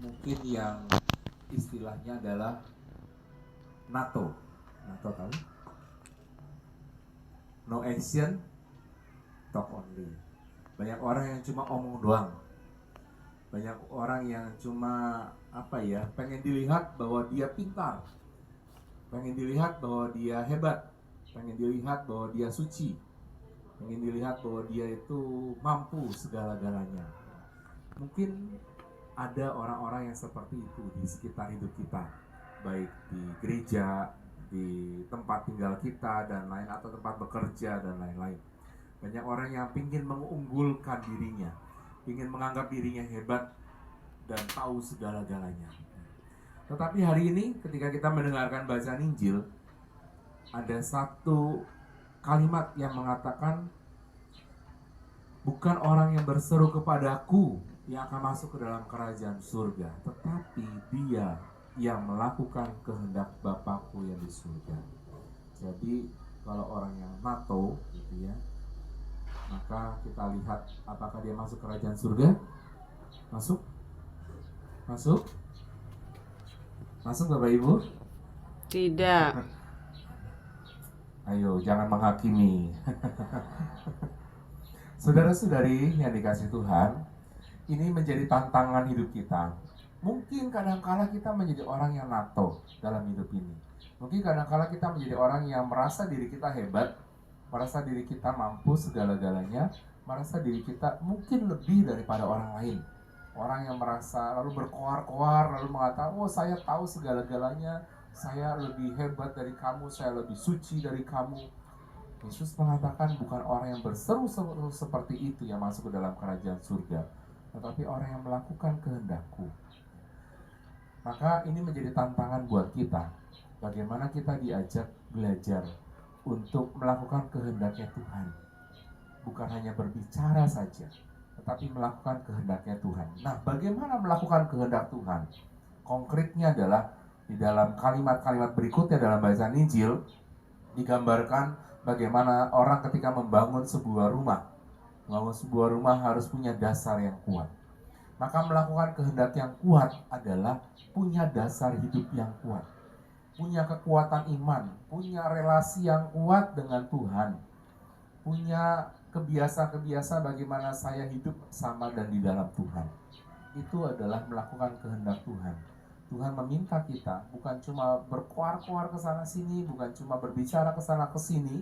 mungkin yang istilahnya adalah NATO. NATO tahu? No action, talk only. Banyak orang yang cuma omong doang. Banyak orang yang cuma pengen dilihat bahwa dia pintar, pengen dilihat bahwa dia hebat, pengen dilihat bahwa dia suci, pengen dilihat bahwa dia itu mampu segala-galanya. Mungkin ada orang-orang yang seperti itu di sekitar hidup kita, baik di gereja, di tempat tinggal kita dan lain, atau tempat bekerja dan lain-lain. Banyak orang yang ingin mengunggulkan dirinya, ingin menganggap dirinya hebat dan tahu segala-galanya. Tetapi hari ini ketika kita mendengarkan bacaan Injil, ada satu kalimat yang mengatakan, bukan orang yang berseru kepadaku yang akan masuk ke dalam kerajaan surga, tetapi dia yang melakukan kehendak Bapakku yang di surga. Jadi kalau orang yang NATO gitu ya, maka kita lihat apakah dia masuk kerajaan surga? Masuk? Masuk? Masuk Bapak Ibu? Tidak. Ayo, jangan menghakimi. Saudara-saudari yang dikasih Tuhan, ini menjadi tantangan hidup kita. Mungkin kadang-kala kita menjadi orang yang NATO dalam hidup ini. Mungkin kadang-kala kita menjadi orang yang merasa diri kita hebat, merasa diri kita mampu segala-galanya, merasa diri kita mungkin lebih daripada orang lain. Orang yang merasa lalu berkoar-koar, lalu mengatakan, oh saya tahu segala-galanya, saya lebih hebat dari kamu, saya lebih suci dari kamu. Yesus mengatakan bukan orang yang berseru-seru seperti itu yang masuk ke dalam kerajaan surga, tetapi orang yang melakukan kehendakku. Maka ini menjadi tantangan buat kita. Bagaimana kita diajak belajar untuk melakukan kehendaknya Tuhan. Bukan hanya berbicara saja, tetapi melakukan kehendaknya Tuhan. Nah, bagaimana melakukan kehendak Tuhan? Konkretnya adalah di dalam kalimat-kalimat berikutnya dalam bacaan Injil digambarkan bagaimana orang ketika membangun sebuah rumah. Membangun sebuah rumah harus punya dasar yang kuat. Maka melakukan kehendak yang kuat adalah punya dasar hidup yang kuat, punya kekuatan iman, punya relasi yang kuat dengan Tuhan, punya kebiasaan-kebiasaan bagaimana saya hidup sama dan di dalam Tuhan. Itu adalah melakukan kehendak Tuhan. Tuhan meminta kita bukan cuma berkoar-koar ke sana sini, bukan cuma berbicara ke sana ke sini,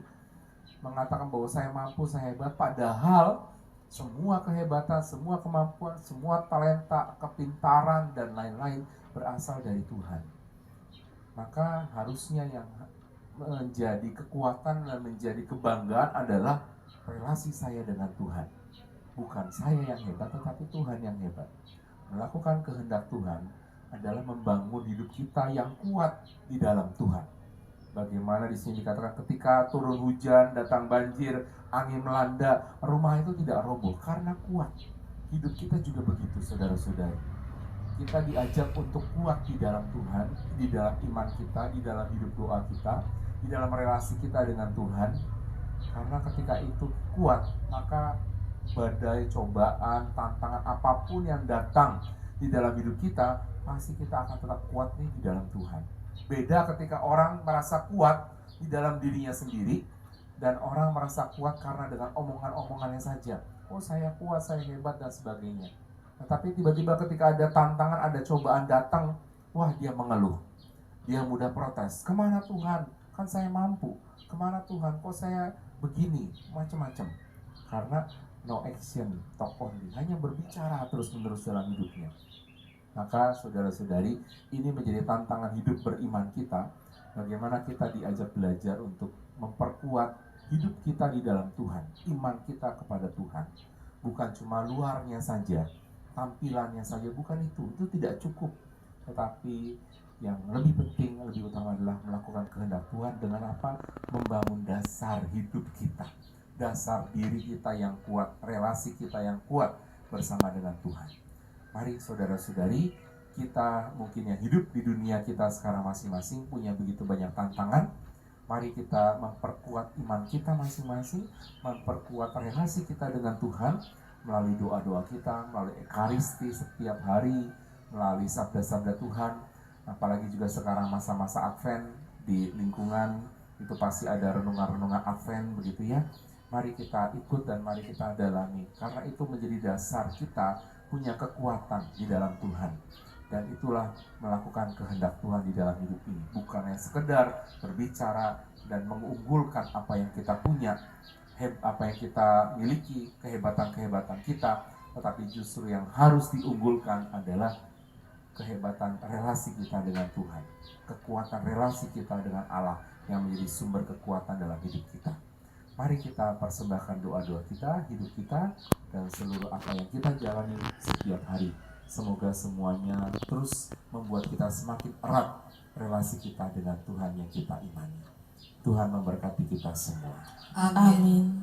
mengatakan bahwa saya mampu, saya hebat, padahal semua kehebatan, semua kemampuan, semua talenta, kepintaran dan lain-lain berasal dari Tuhan. Maka harusnya yang menjadi kekuatan dan menjadi kebanggaan adalah relasi saya dengan Tuhan. Bukan saya yang hebat, tetapi Tuhan yang hebat. Melakukan kehendak Tuhan adalah membangun hidup kita yang kuat di dalam Tuhan. Bagaimana di sini dikatakan ketika turun hujan, datang banjir, angin melanda, rumah itu tidak roboh karena kuat. Hidup kita juga begitu, saudara-saudari. Kita diajak untuk kuat di dalam Tuhan, di dalam iman kita, di dalam hidup doa kita, di dalam relasi kita dengan Tuhan. Karena ketika itu kuat, maka badai, cobaan, tantangan apapun yang datang di dalam hidup kita, pasti kita akan tetap kuat nih di dalam Tuhan. Beda ketika orang merasa kuat di dalam dirinya sendiri, dan orang merasa kuat karena dengan omongan-omongannya saja. Oh saya kuat, saya hebat dan sebagainya. Tetapi tiba-tiba ketika ada tantangan, ada cobaan datang, wah dia mengeluh. Dia mudah protes. Kemana Tuhan? Kan saya mampu. Kemana Tuhan? Kok saya begini? Macam-macam. Karena no action, talk only. Hanya berbicara terus-menerus dalam hidupnya. Maka saudara-saudari, ini menjadi tantangan hidup beriman kita. Bagaimana kita diajak belajar untuk memperkuat hidup kita di dalam Tuhan, iman kita kepada Tuhan. Bukan cuma luarnya saja, tampilannya saja, bukan itu tidak cukup. Tetapi yang lebih penting, lebih utama adalah melakukan kehendak Tuhan dengan apa? Membangun dasar hidup kita, dasar diri kita yang kuat, relasi kita yang kuat bersama dengan Tuhan. Mari saudara-saudari, kita mungkin yang hidup di dunia kita sekarang masing-masing punya begitu banyak tantangan. Mari kita memperkuat iman kita masing-masing, memperkuat relasi kita dengan Tuhan melalui doa-doa kita, melalui ekaristi setiap hari, melalui sabda-sabda Tuhan, apalagi juga sekarang masa-masa Advent di lingkungan itu pasti ada renungan-renungan Advent begitu ya. Mari kita ikut dan mari kita dalami, karena itu menjadi dasar kita punya kekuatan di dalam Tuhan. Dan itulah melakukan kehendak Tuhan di dalam hidup ini, bukannya sekedar berbicara dan mengunggulkan apa yang kita punya, apa yang kita miliki, kehebatan-kehebatan kita, tetapi justru yang harus diunggulkan adalah kehebatan relasi kita dengan Tuhan, kekuatan relasi kita dengan Allah yang menjadi sumber kekuatan dalam hidup kita. Mari kita persembahkan doa-doa kita, hidup kita, dan seluruh apa yang kita jalani setiap hari. Semoga semuanya terus membuat kita semakin erat relasi kita dengan Tuhan yang kita imani. Tuhan memberkati kita semua. Amin.